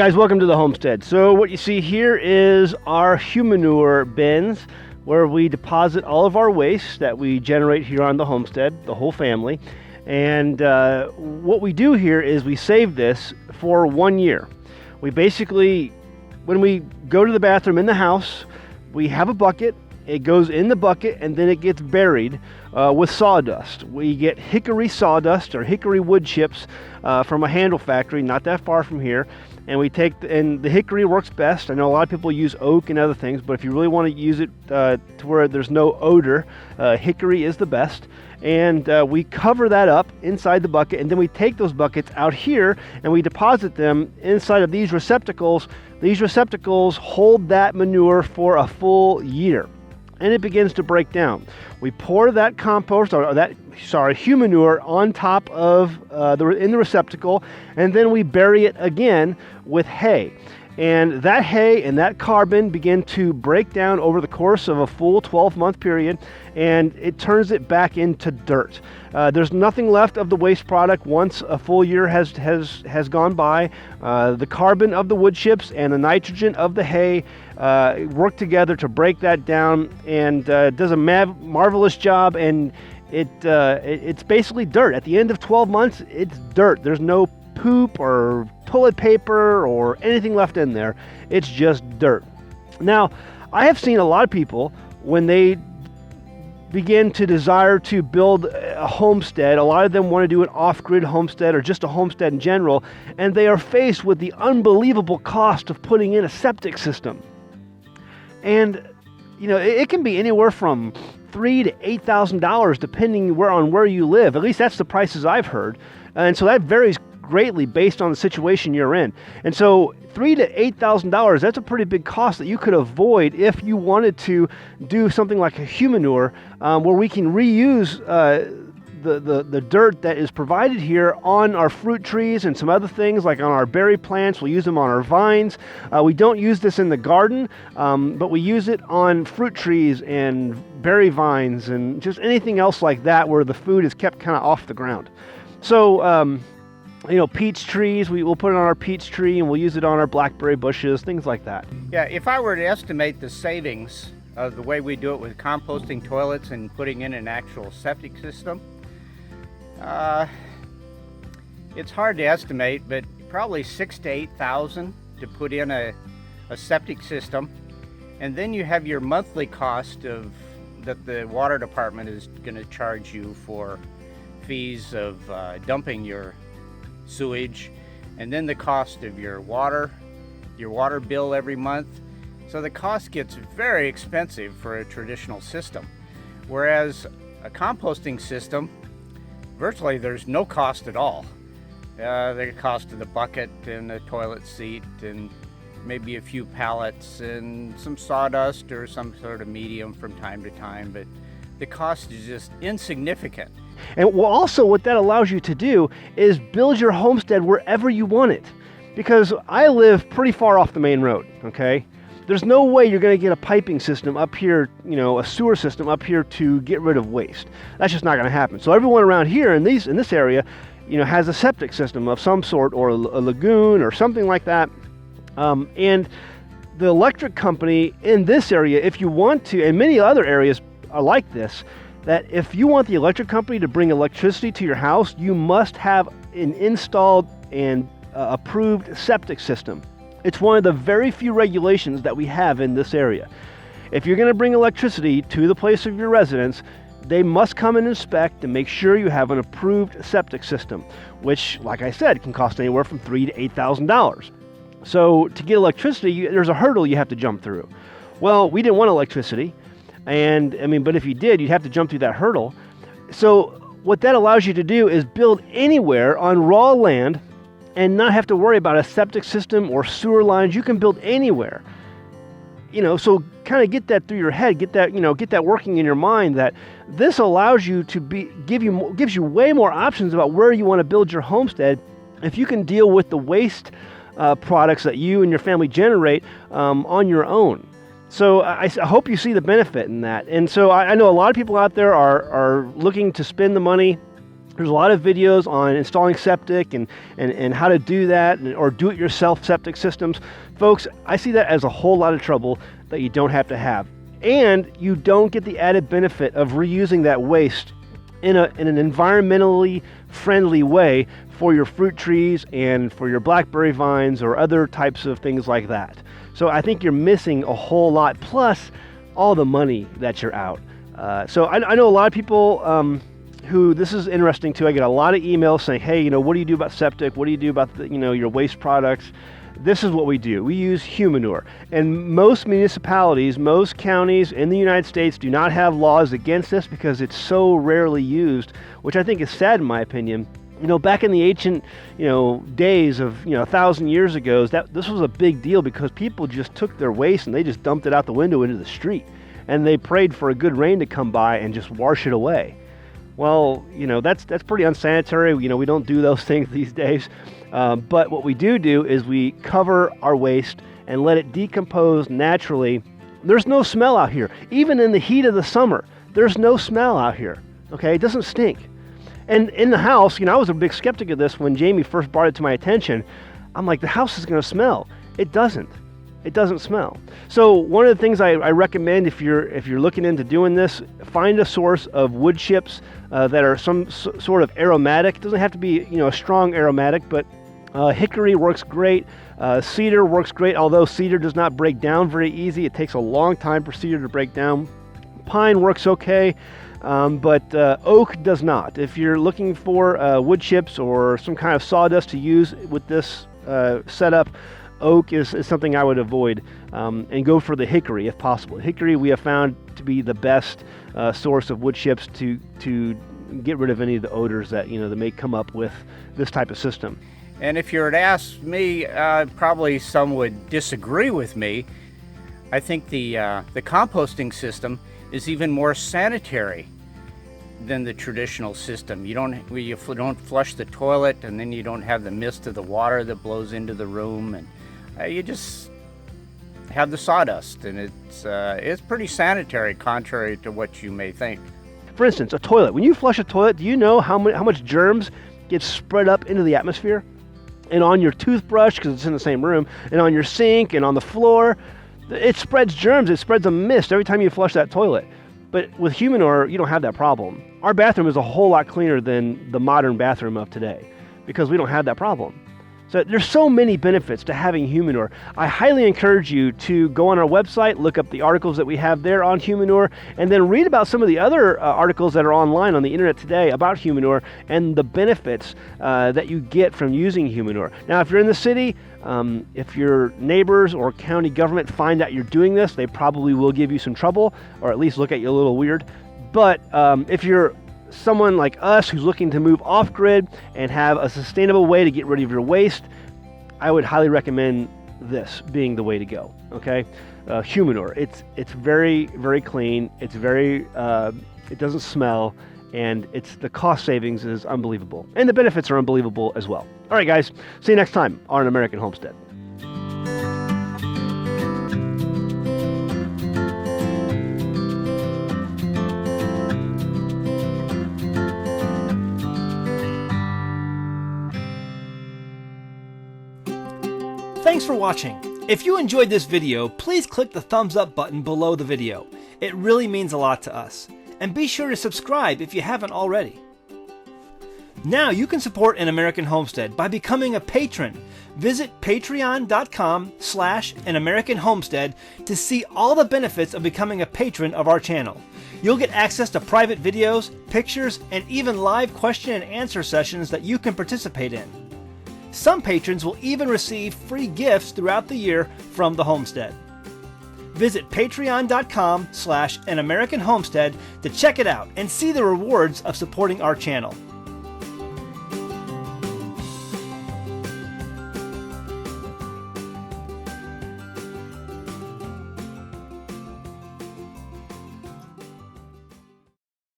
guys, welcome to the Homestead. So what you see here is our humanure bins where we deposit all of our waste that we generate here on the homestead, the whole family. And what we do here is we save this for 1 year. We basically, when we go to the bathroom in the house, we have a bucket. It goes in the bucket and then it gets buried with sawdust. We get hickory sawdust or hickory wood chips from a handle factory not that far from here. And we take, and the hickory works best. I know a lot of people use oak and other things, but if you really want to use it to where there's no odor, hickory is the best. And we cover that up inside the bucket, and then we take those buckets out here and we deposit them inside of these receptacles. These receptacles hold that manure for a full year, and it begins to break down. We pour that compost, or that, humanure on top of in the receptacle, and then we bury it again with hay. And that hay and that carbon begin to break down over the course of a full 12-month period, and it turns it back into dirt. There's nothing left of the waste product once a full year has gone by. The carbon of the wood chips and the nitrogen of the hay work together to break that down, and does a marvelous job. And it's basically dirt. At the end of 12 months, it's dirt. There's no poop or toilet paper or anything left in there. It's just dirt. Now, I have seen a lot of people, when they begin to desire to build a homestead, a lot of them want to do an off-grid homestead or just a homestead in general, and they are faced with the unbelievable cost of putting in a septic system. And it can be anywhere from $3,000 to $8,000 depending on where you live. At least that's the prices I've heard. And so that varies greatly based on the situation you're in. And so $3,000 to $8,000, that's a pretty big cost that you could avoid if you wanted to do something like a humanure, where we can reuse the dirt that is provided here on our fruit trees and some other things, like on our berry plants. We'll use them on our vines. We don't use this in the garden, but we use it on fruit trees and berry vines and just anything else like that where the food is kept kind of off the ground. So peach trees, we'll put it on our peach tree, and we'll use it on our blackberry bushes, things like that. Yeah, if I were to estimate the savings of the way we do it with composting toilets and putting in an actual septic system, it's hard to estimate, but probably $6,000 to $8,000 to put in a septic system. And then you have your monthly cost that the water department is going to charge you for fees of dumping your sewage, and then the cost of your water bill every month. So the cost gets very expensive for a traditional system. Whereas a composting system, virtually there's no cost at all. The cost of the bucket and the toilet seat and maybe a few pallets and some sawdust or some sort of medium from time to time, but the cost is just insignificant. And also what that allows you to do is build your homestead wherever you want it. Because I live pretty far off the main road, okay? There's no way you're going to get a piping system up here, a sewer system up here to get rid of waste. That's just not going to happen. So everyone around here in this area, has a septic system of some sort, or a lagoon or something like that. And the electric company in this area, if you want to, and many other areas are like this, that if you want the electric company to bring electricity to your house, you must have an installed and approved septic system. It's one of the very few regulations that we have in this area. If you're going to bring electricity to the place of your residence, they must come and inspect and make sure you have an approved septic system, which, like I said, can cost anywhere from $3,000 to $8,000. So to get electricity, there's a hurdle you have to jump through. Well, we didn't want electricity. But if you did, you'd have to jump through that hurdle. So what that allows you to do is build anywhere on raw land and not have to worry about a septic system or sewer lines. You can build anywhere. So kind of get that through your head, get that working in your mind, that this allows you to gives you way more options about where you want to build your homestead if you can deal with the waste products that you and your family generate on your own. So I hope you see the benefit in that. And so I know a lot of people out there are looking to spend the money There's a lot of videos on installing septic and how to do that, or do-it-yourself septic systems. Folks, I see that as a whole lot of trouble that you don't have to have. And you don't get the added benefit of reusing that waste in an environmentally friendly way for your fruit trees and for your blackberry vines or other types of things like that. So I think you're missing a whole lot, plus all the money that you're out. So I know a lot of people who, this is interesting too. I get a lot of emails saying, hey, what do you do about septic? What do you do about your waste products? This is what we do. We use humanure. And most municipalities, most counties in the United States do not have laws against this because it's so rarely used, which I think is sad in my opinion. Back in the ancient, days of, 1,000 years ago, this was a big deal because people just took their waste and they just dumped it out the window into the street. And they prayed for a good rain to come by and just wash it away. Well, that's pretty unsanitary. We don't do those things these days. But what we do is we cover our waste and let it decompose naturally. There's no smell out here. Even in the heat of the summer, there's no smell out here. Okay, it doesn't stink. And in the house, I was a big skeptic of this when Jamie first brought it to my attention. I'm like, the house is going to smell. It doesn't. It doesn't smell. So one of the things I recommend if you're looking into doing this, find a source of wood chips that are some sort of aromatic. It doesn't have to be a strong aromatic, but hickory works great. Cedar works great, although cedar does not break down very easy. It takes a long time for cedar to break down. Pine works okay, but oak does not. If you're looking for wood chips or some kind of sawdust to use with this setup, oak is something I would avoid, and go for the hickory if possible. Hickory we have found to be the best source of wood chips to get rid of any of the odors that that may come up with this type of system. And if you were to ask me, probably some would disagree with me. I think the composting system is even more sanitary than the traditional system. You don't flush the toilet, and then you don't have the mist of the water that blows into the room, and you just have the sawdust, and it's pretty sanitary, contrary to what you may think. For instance, a toilet. When you flush a toilet, do you know how much germs get spread up into the atmosphere? And on your toothbrush, because it's in the same room, and on your sink and on the floor, it spreads germs. It spreads a mist every time you flush that toilet. But with humanure, you don't have that problem. Our bathroom is a whole lot cleaner than the modern bathroom of today because we don't have that problem. So there's so many benefits to having humanure. I highly encourage you to go on our website, look up the articles that we have there on humanure, and then read about some of the other articles that are online on the internet today about humanure and the benefits that you get from using humanure. Now, if you're in the city, if your neighbors or county government find out you're doing this, they probably will give you some trouble, or at least look at you a little weird. But if you're someone like us who's looking to move off-grid and have a sustainable way to get rid of your waste, I would highly recommend this being the way to go. Okay, humanure. It's very, very clean. It's very it doesn't smell, and the cost savings is unbelievable, and the benefits are unbelievable as well. All right, guys. See you next time on An American Homestead. Thanks for watching. If you enjoyed this video, please click the thumbs up button below the video. It really means a lot to us. And be sure to subscribe if you haven't already. Now you can support An American Homestead by becoming a patron. Visit patreon.com/An American Homestead to see all the benefits of becoming a patron of our channel. You'll get access to private videos, pictures, and even live question and answer sessions that you can participate in. Some patrons will even receive free gifts throughout the year from the homestead. Visit patreon.com/An American Homestead to check it out and see the rewards of supporting our channel.